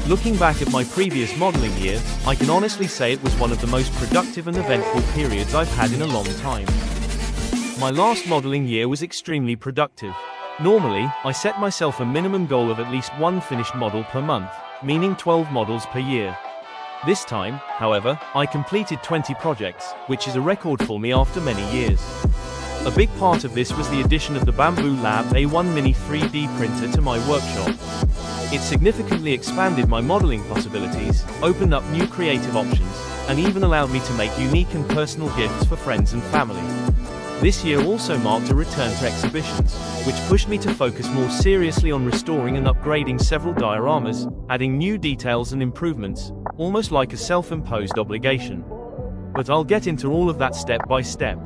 Looking back at my previous modeling year, I can honestly say it was one of the most productive and eventful periods I've had in a long time. My last modeling year was extremely productive. Normally, I set myself a minimum goal of at least one finished model per month, meaning 12 models per year. This time, however, I completed 20 projects, which is a record for me after many years. A big part of this was the addition of the Bamboo Lab A1 Mini 3D printer to my workshop. It significantly expanded my modeling possibilities, opened up new creative options, and even allowed me to make unique and personal gifts for friends and family. This year also marked a return to exhibitions, which pushed me to focus more seriously on restoring and upgrading several dioramas, adding new details and improvements, almost like a self-imposed obligation. But I'll get into all of that step by step.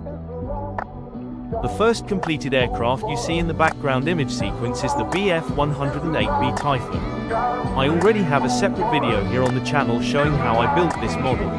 The first completed aircraft you see in the background image sequence is the BF-108B Typhoon. I already have a separate video here on the channel showing how I built this model.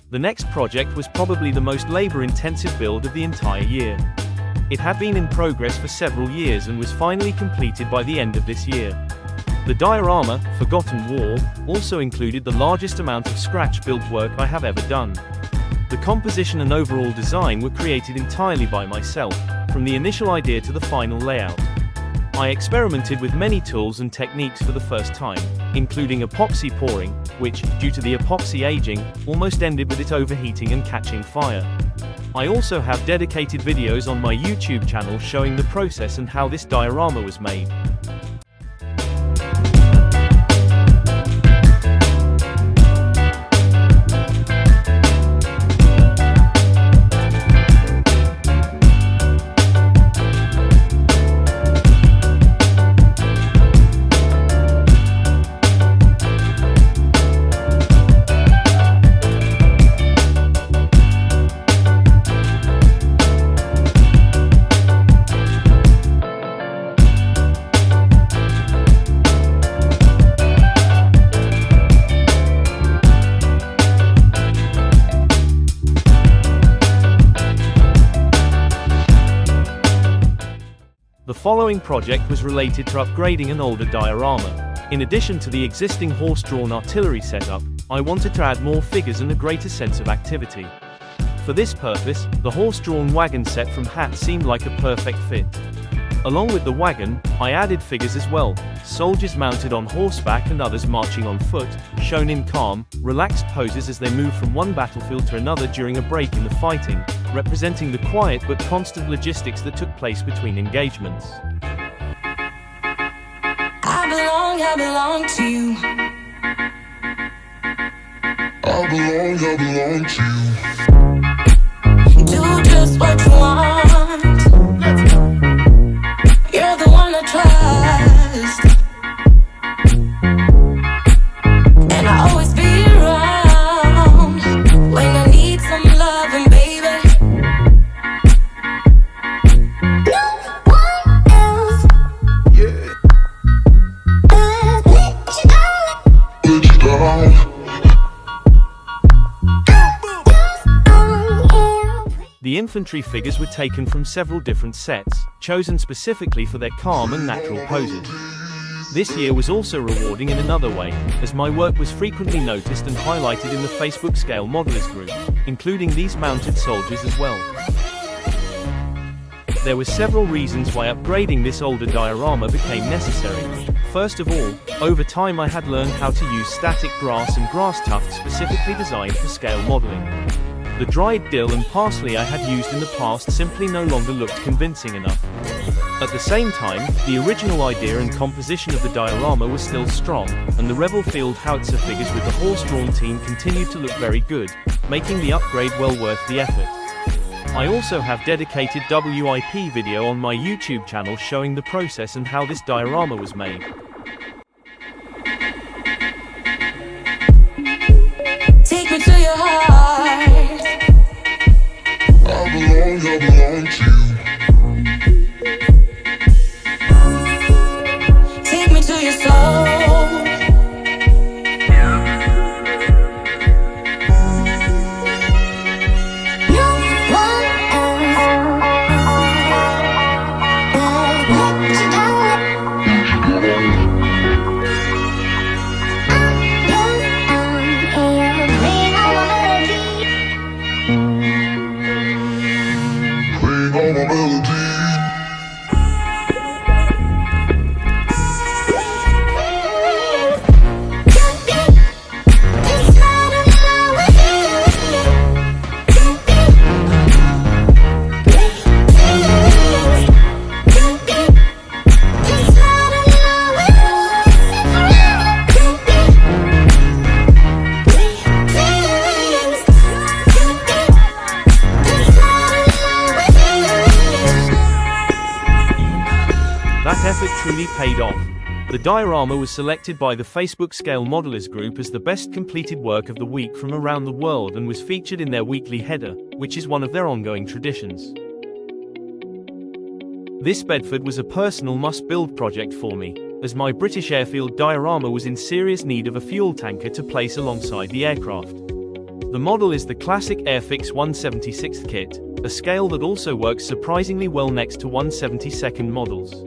The next project was probably the most labor-intensive build of the entire year. It had been in progress for several years and was finally completed by the end of this year. The diorama, Forgotten Wall, also included the largest amount of scratch-built work I have ever done. The composition and overall design were created entirely by myself, from the initial idea to the final layout. I experimented with many tools and techniques for the first time, including epoxy pouring, which, due to the epoxy aging, almost ended with it overheating and catching fire. I also have dedicated videos on my YouTube channel showing the process and how this diorama was made. The following project was related to upgrading an older diorama. In addition to the existing horse-drawn artillery setup, I wanted to add more figures and a greater sense of activity. For this purpose, the horse-drawn wagon set from Hat seemed like a perfect fit. Along with the wagon, I added figures as well, soldiers mounted on horseback and others marching on foot, shown in calm, relaxed poses as they move from one battlefield to another during a break in the fighting, representing the quiet but constant logistics that took place between engagements. I belong to you. I belong to you. Do just what you want. You're the one I trust, and I'll always be around when I need some loving, baby. The infantry figures were taken from several different sets, chosen specifically for their calm and natural poses. This year was also rewarding in another way, as my work was frequently noticed and highlighted in the Facebook Scale Modelers group, including these mounted soldiers as well. There were several reasons why upgrading this older diorama became necessary. First of all, over time I had learned how to use static grass and grass tufts specifically designed for scale modeling. The dried dill and parsley I had used in the past simply no longer looked convincing enough. At the same time, the original idea and composition of the diorama was still strong, and the Rebel Field Howitzer figures with the horse-drawn team continued to look very good, making the upgrade well worth the effort. I also have dedicated WIP video on my YouTube channel showing the process and how this diorama was made. Take me to your heart. I belong to you. Take me to your soul. That effort truly paid off. The diorama was selected by the Facebook Scale Modelers group as the best completed work of the week from around the world and was featured in their weekly header, which is one of their ongoing traditions. This Bedford was a personal must-build project for me, as my British airfield diorama was in serious need of a fuel tanker to place alongside the aircraft. The model is the classic Airfix 176th kit, a scale that also works surprisingly well next to 172nd models.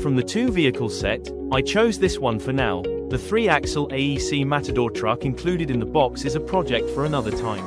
From the two vehicle set, I chose this one for now. The 3-axle AEC Matador truck included in the box is a project for another time.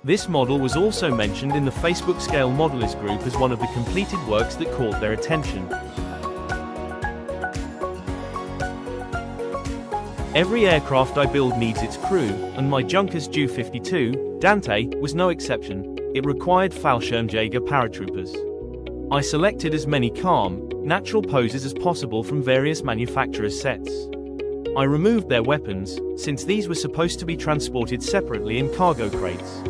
This model was also mentioned in the Facebook Scale Modelers group as one of the completed works that caught their attention. Every aircraft I build needs its crew, and my Junkers Ju-52, Dante, was no exception. It required Fallschirmjäger paratroopers. I selected as many calm, natural poses as possible from various manufacturers' sets. I removed their weapons, since these were supposed to be transported separately in cargo crates.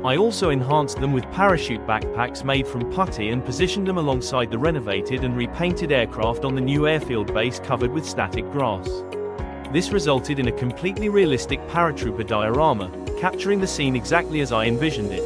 I also enhanced them with parachute backpacks made from putty and positioned them alongside the renovated and repainted aircraft on the new airfield base covered with static grass. This resulted in a completely realistic paratrooper diorama, capturing the scene exactly as I envisioned it.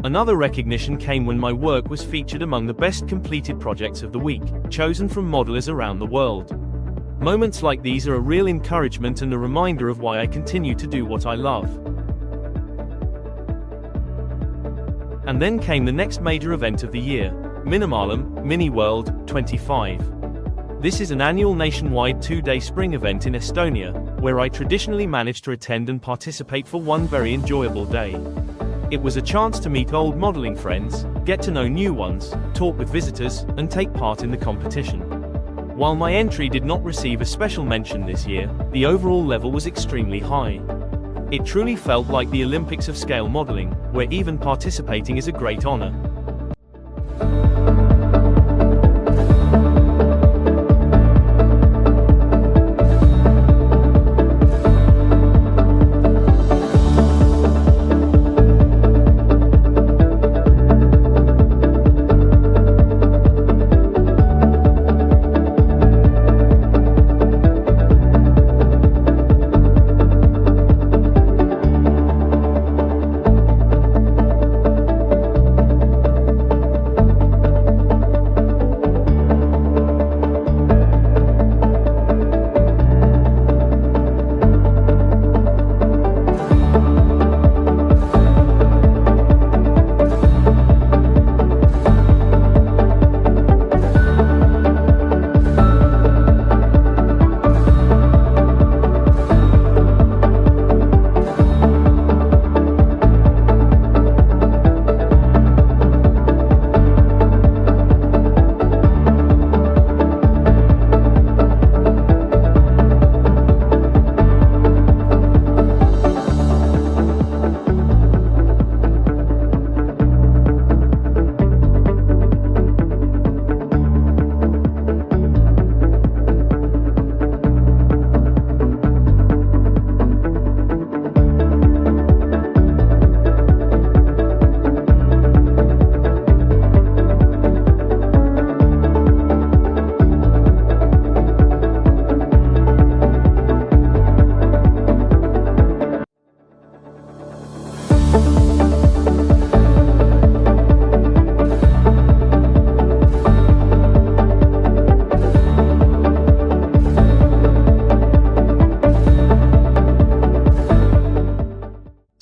Another recognition came when my work was featured among the best completed projects of the week, chosen from modelers around the world. Moments like these are a real encouragement and a reminder of why I continue to do what I love. And then came the next major event of the year, Minimalum, Mini World 25. This is an annual nationwide 2-day spring event in Estonia, where I traditionally manage to attend and participate for one very enjoyable day. It was a chance to meet old modeling friends, get to know new ones, talk with visitors, and take part in the competition. While my entry did not receive a special mention this year, the overall level was extremely high. It truly felt like the Olympics of scale modeling, where even participating is a great honor.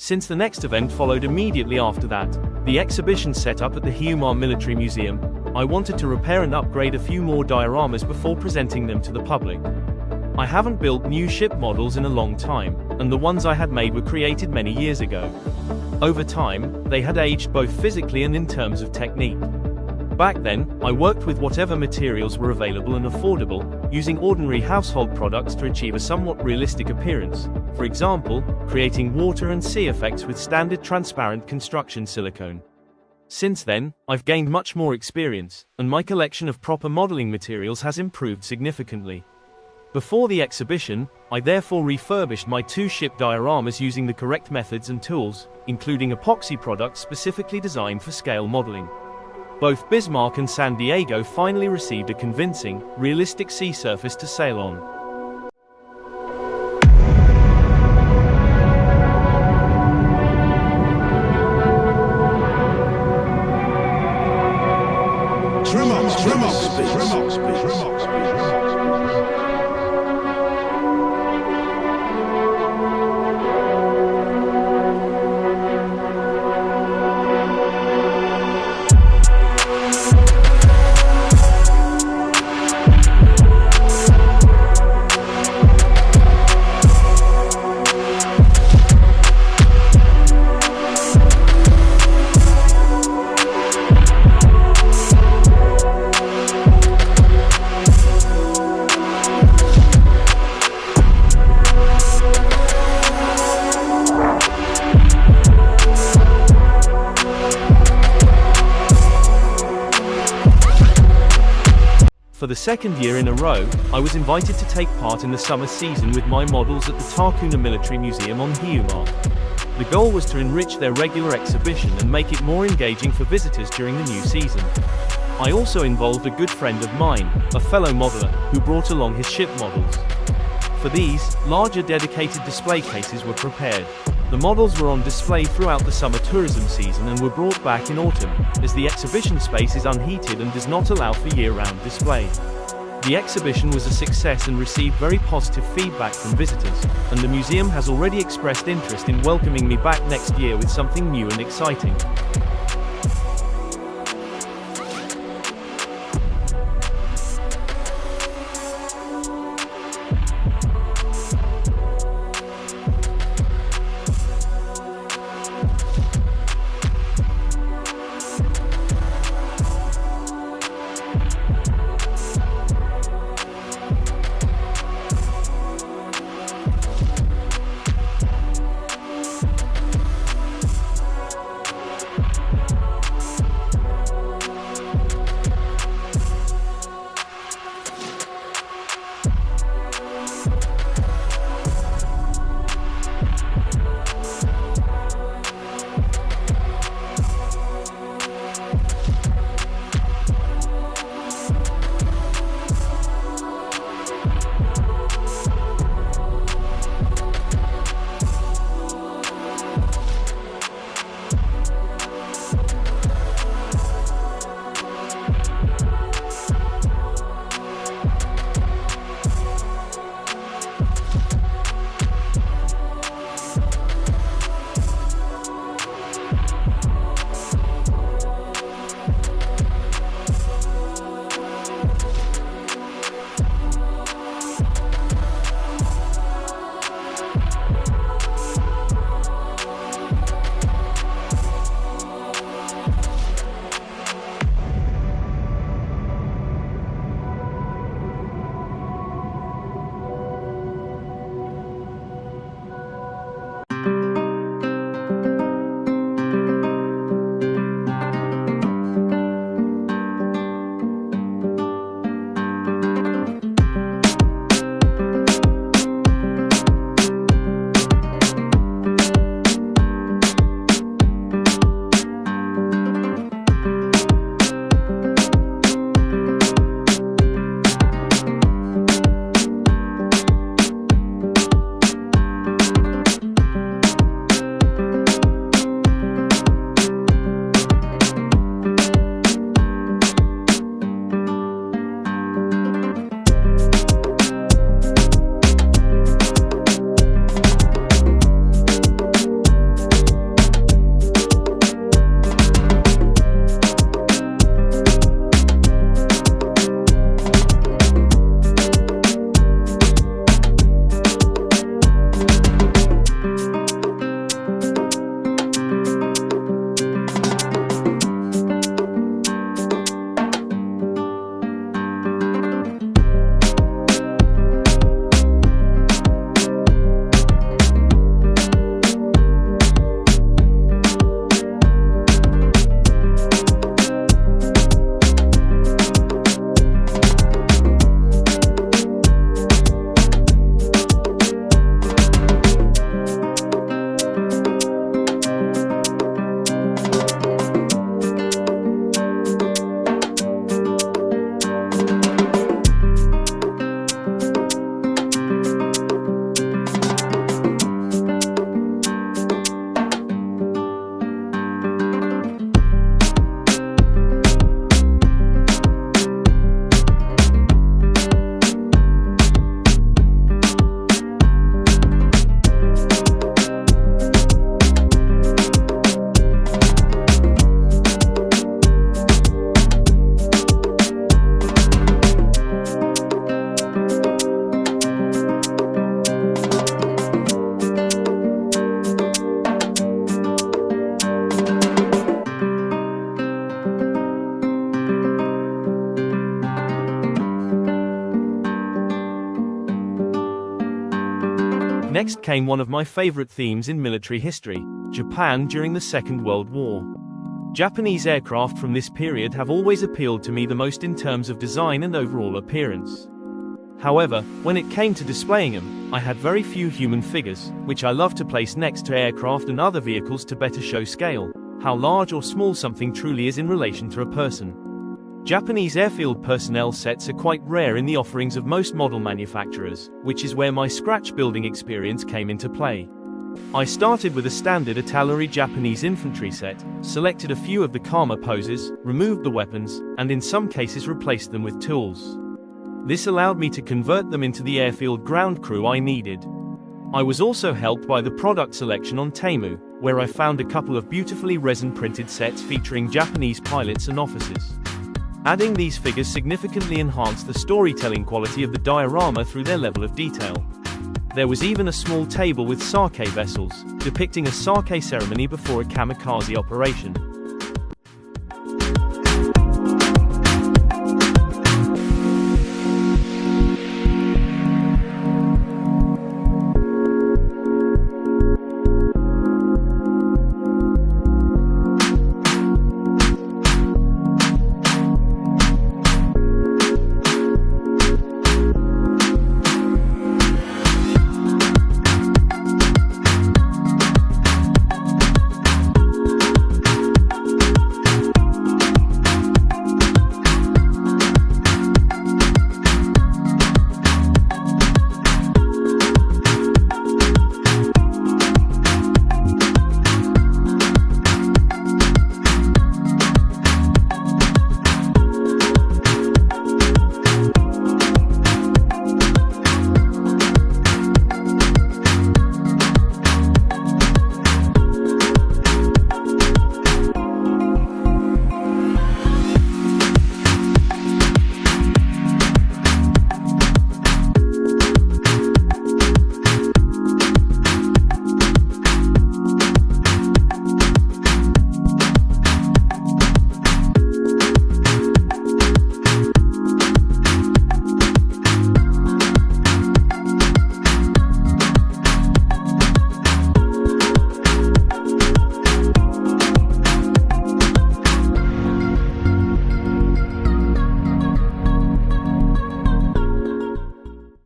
Since the next event followed immediately after that, the exhibition set up at the Hiiumaa Military Museum, I wanted to repair and upgrade a few more dioramas before presenting them to the public. I haven't built new ship models in a long time, and the ones I had made were created many years ago. Over time, they had aged both physically and in terms of technique. Back then, I worked with whatever materials were available and affordable, using ordinary household products to achieve a somewhat realistic appearance, for example, creating water and sea effects with standard transparent construction silicone. Since then, I've gained much more experience, and my collection of proper modeling materials has improved significantly. Before the exhibition, I therefore refurbished my 2 ship dioramas using the correct methods and tools, including epoxy products specifically designed for scale modeling. Both Bismarck and San Diego finally received a convincing, realistic sea surface to sail on. For the second year in a row, I was invited to take part in the summer season with my models at the Tarkuna Military Museum on Hiiumaa. The goal was to enrich their regular exhibition and make it more engaging for visitors during the new season. I also involved a good friend of mine, a fellow modeler, who brought along his ship models. For these, larger dedicated display cases were prepared. The models were on display throughout the summer tourism season and were brought back in autumn, as the exhibition space is unheated and does not allow for year-round display. The exhibition was a success and received very positive feedback from visitors, and the museum has already expressed interest in welcoming me back next year with something new and exciting. Next came one of my favorite themes in military history, Japan during the Second World War. Japanese aircraft from this period have always appealed to me the most in terms of design and overall appearance. However, when it came to displaying them, I had very few human figures, which I love to place next to aircraft and other vehicles to better show scale, how large or small something truly is in relation to a person. Japanese airfield personnel sets are quite rare in the offerings of most model manufacturers, which is where my scratch building experience came into play. I started with a standard Italeri Japanese infantry set, selected a few of the kama poses, removed the weapons, and in some cases replaced them with tools. This allowed me to convert them into the airfield ground crew I needed. I was also helped by the product selection on Temu, where I found a couple of beautifully resin-printed sets featuring Japanese pilots and officers. Adding these figures significantly enhanced the storytelling quality of the diorama through their level of detail. There was even a small table with sake vessels, depicting a sake ceremony before a kamikaze operation.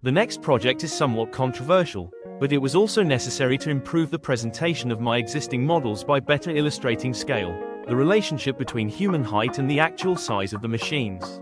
The next project is somewhat controversial, but it was also necessary to improve the presentation of my existing models by better illustrating scale, the relationship between human height and the actual size of the machines.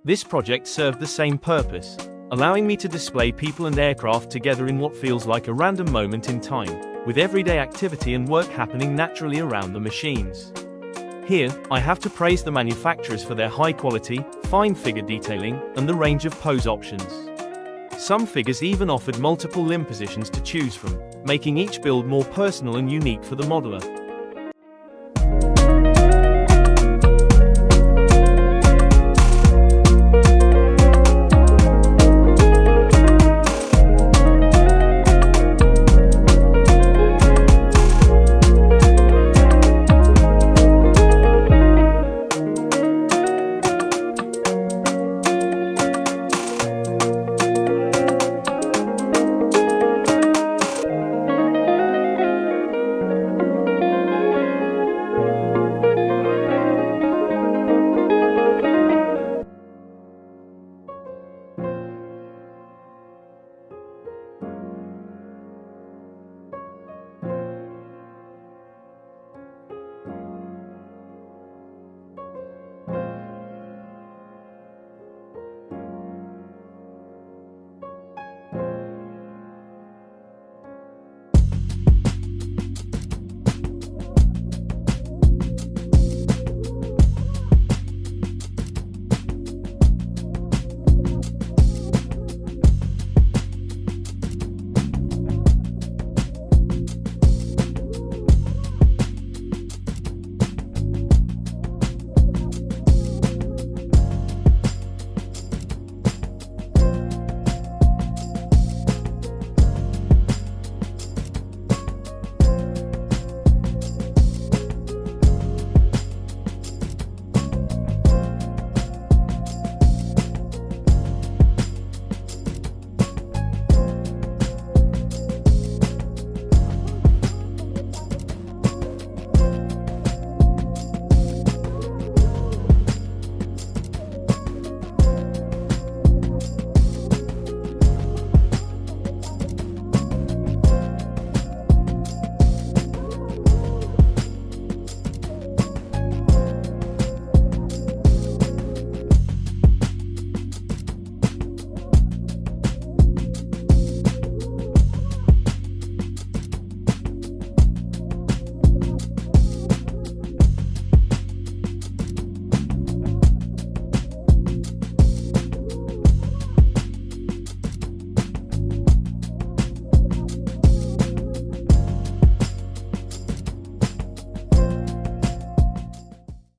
This project served the same purpose, allowing me to display people and aircraft together in what feels like a random moment in time, with everyday activity and work happening naturally around the machines. Here, I have to praise the manufacturers for their high quality, fine figure detailing, and the range of pose options. Some figures even offered multiple limb positions to choose from, making each build more personal and unique for the modeler.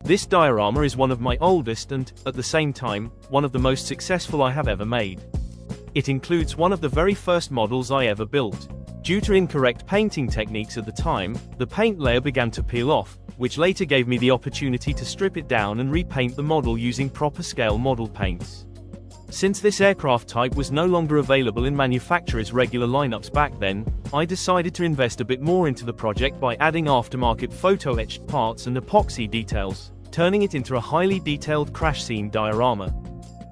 This diorama is one of my oldest and, at the same time, one of the most successful I have ever made. It includes one of the very first models I ever built. Due to incorrect painting techniques at the time, the paint layer began to peel off, which later gave me the opportunity to strip it down and repaint the model using proper scale model paints. Since this aircraft type was no longer available in manufacturers' regular lineups back then, I decided to invest a bit more into the project by adding aftermarket photo-etched parts and epoxy details, turning it into a highly detailed crash scene diorama.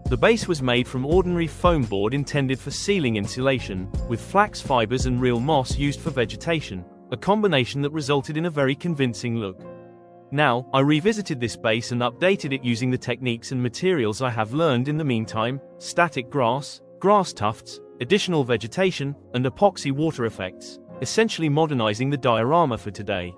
The base was made from ordinary foam board intended for ceiling insulation, with flax fibers and real moss used for vegetation, a combination that resulted in a very convincing look. Now, I revisited this base and updated it using the techniques and materials I have learned in the meantime: static grass, grass tufts, additional vegetation, and epoxy water effects, essentially modernizing the diorama for today.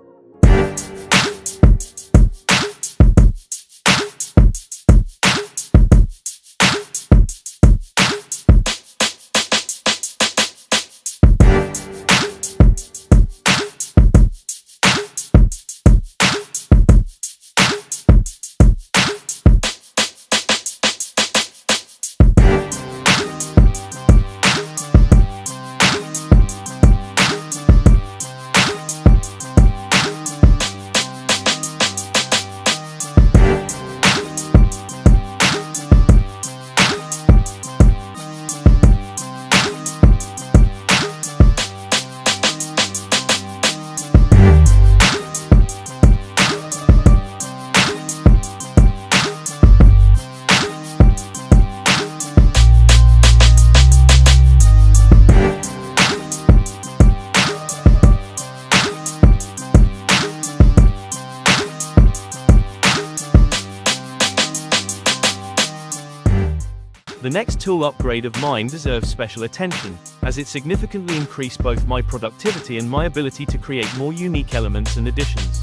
The next tool upgrade of mine deserves special attention, as it significantly increased both my productivity and my ability to create more unique elements and additions.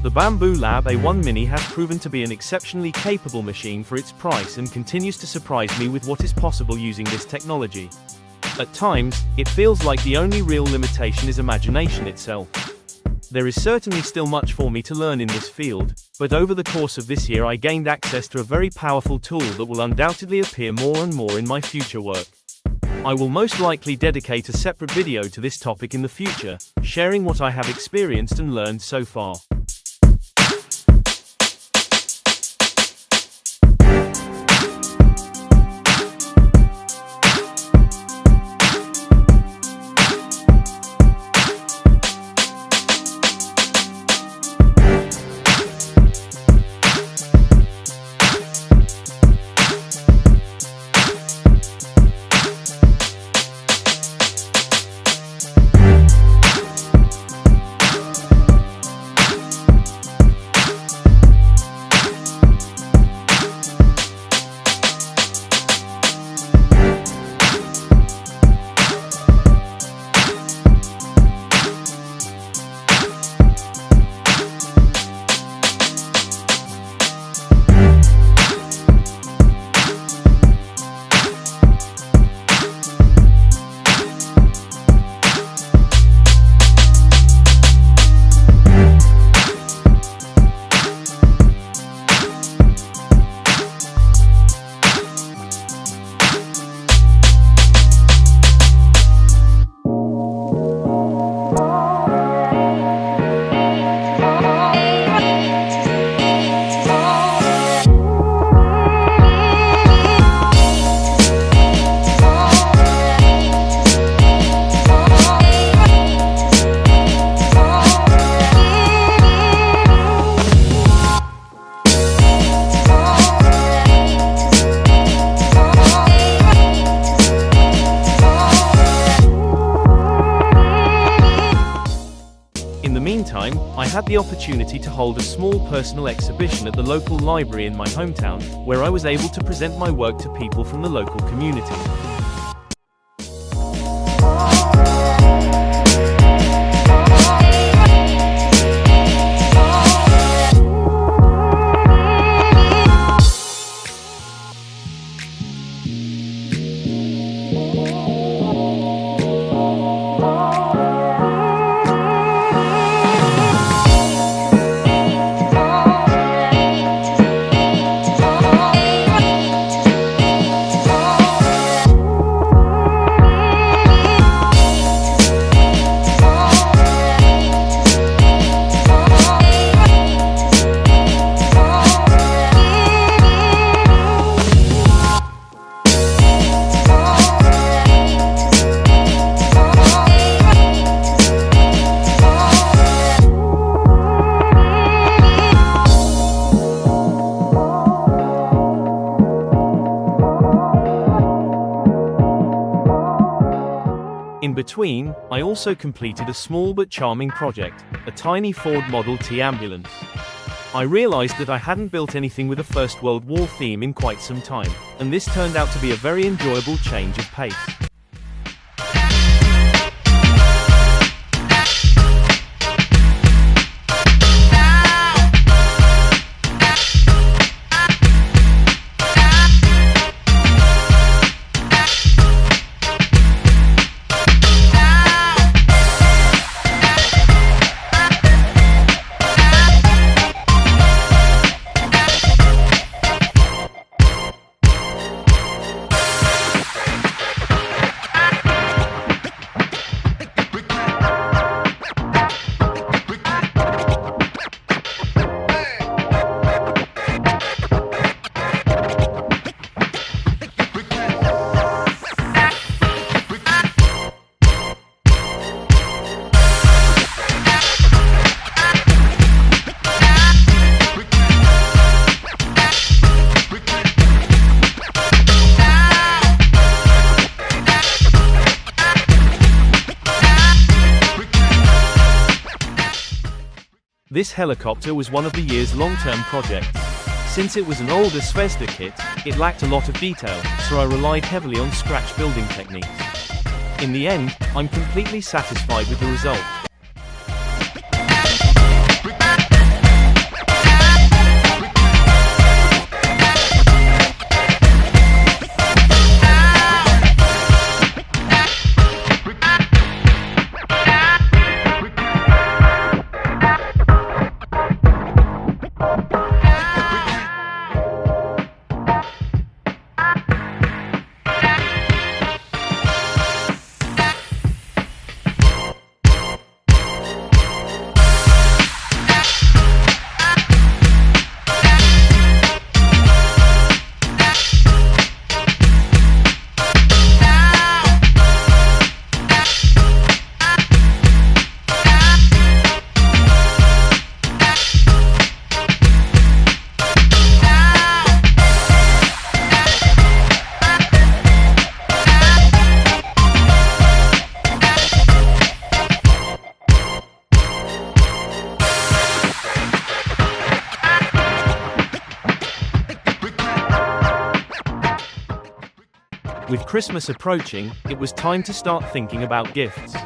The Bamboo Lab A1 Mini has proven to be an exceptionally capable machine for its price and continues to surprise me with what is possible using this technology. At times, it feels like the only real limitation is imagination itself. There is certainly still much for me to learn in this field, but over the course of this year I gained access to a very powerful tool that will undoubtedly appear more and more in my future work. I will most likely dedicate a separate video to this topic in the future, sharing what I have experienced and learned so far. I had the opportunity to hold a small personal exhibition at the local library in my hometown, where I was able to present my work to people from the local community. between, I also completed a small but charming project, a tiny Ford Model T ambulance. I realized that I hadn't built anything with a First World War theme in quite some time, and this turned out to be a very enjoyable change of pace. This helicopter was one of the year's long-term projects. Since it was an older Zvezda kit, it lacked a lot of detail, so I relied heavily on scratch building techniques. In the end, I'm completely satisfied with the result. With Christmas approaching, it was time to start thinking about gifts.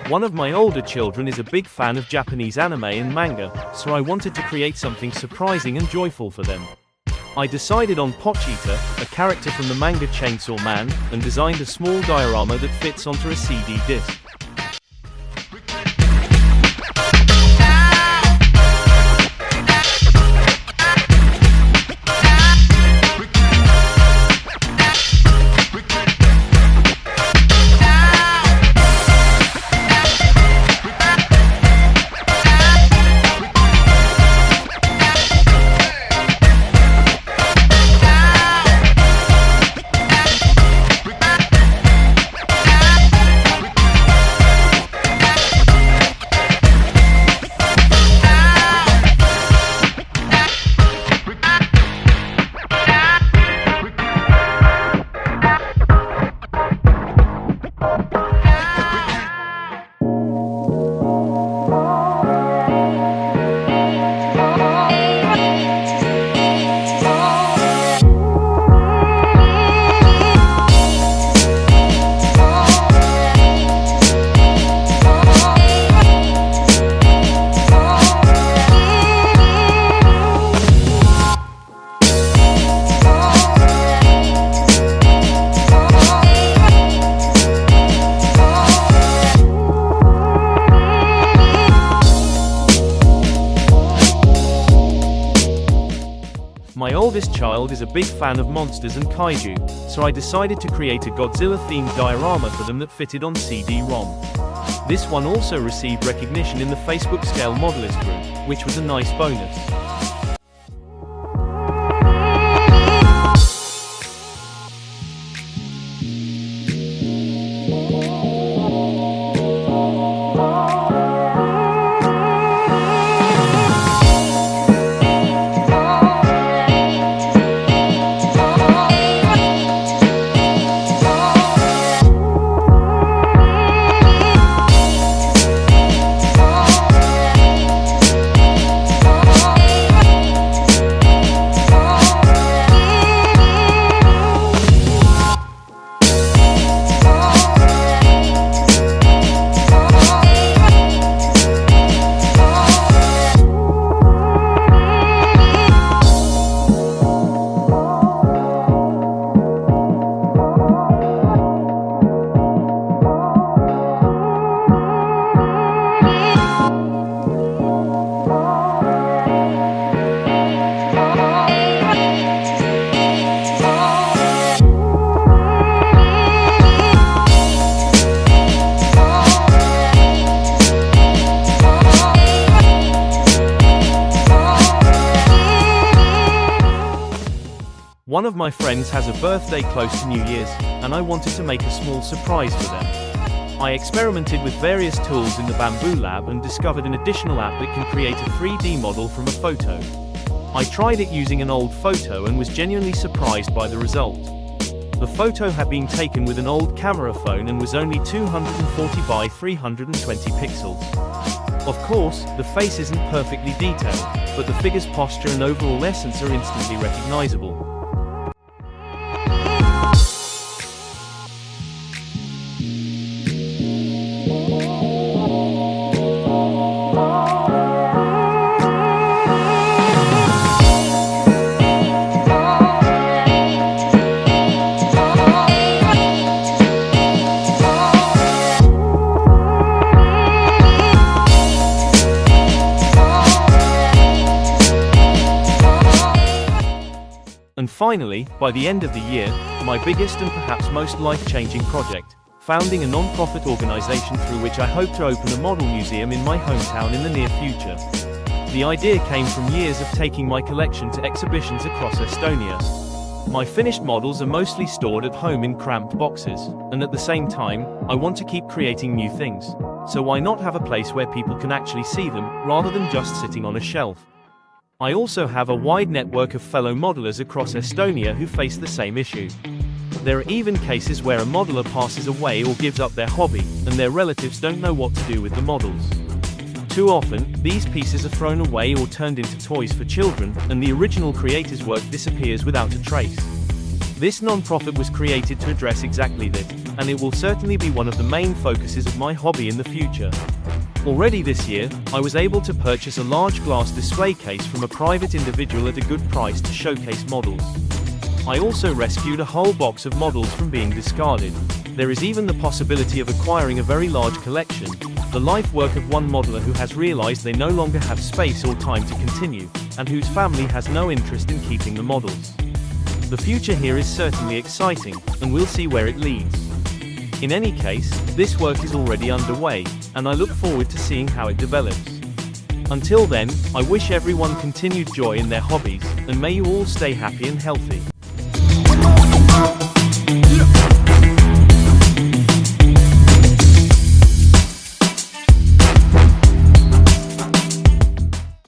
One of my older children is a big fan of Japanese anime and manga, so I wanted to create something surprising and joyful for them. I decided on Pochita, a character from the manga Chainsaw Man, and designed a small diorama that fits onto a CD disc. My oldest child is a big fan of monsters and kaiju, so I decided to create a Godzilla-themed diorama for them that fitted on CD-ROM. This one also received recognition in the Facebook Scale Modelers group, which was a nice bonus. One of my friends has a birthday close to New Year's, and I wanted to make a small surprise for them. I experimented with various tools in the Bamboo Lab and discovered an additional app that can create a 3D model from a photo. I tried it using an old photo and was genuinely surprised by the result. The photo had been taken with an old camera phone and was only 240 by 320 pixels. Of course, the face isn't perfectly detailed, but the figure's posture and overall essence are instantly recognizable. And finally, by the end of the year, my biggest and perhaps most life-changing project, founding a non-profit organization through which I hope to open a model museum in my hometown in the near future. The idea came from years of taking my collection to exhibitions across Estonia. My finished models are mostly stored at home in cramped boxes, and at the same time, I want to keep creating new things. So why not have a place where people can actually see them, rather than just sitting on a shelf? I also have a wide network of fellow modelers across Estonia who face the same issue. There are even cases where a modeler passes away or gives up their hobby, and their relatives don't know what to do with the models. Too often, these pieces are thrown away or turned into toys for children, and the original creator's work disappears without a trace. This non-profit was created to address exactly this, and it will certainly be one of the main focuses of my hobby in the future. Already this year, I was able to purchase a large glass display case from a private individual at a good price to showcase models. I also rescued a whole box of models from being discarded. There is even the possibility of acquiring a very large collection, the life work of one modeler who has realized they no longer have space or time to continue, and whose family has no interest in keeping the models. The future here is certainly exciting, and we'll see where it leads. In any case, this work is already underway, and I look forward to seeing how it develops. Until then, I wish everyone continued joy in their hobbies, and may you all stay happy and healthy.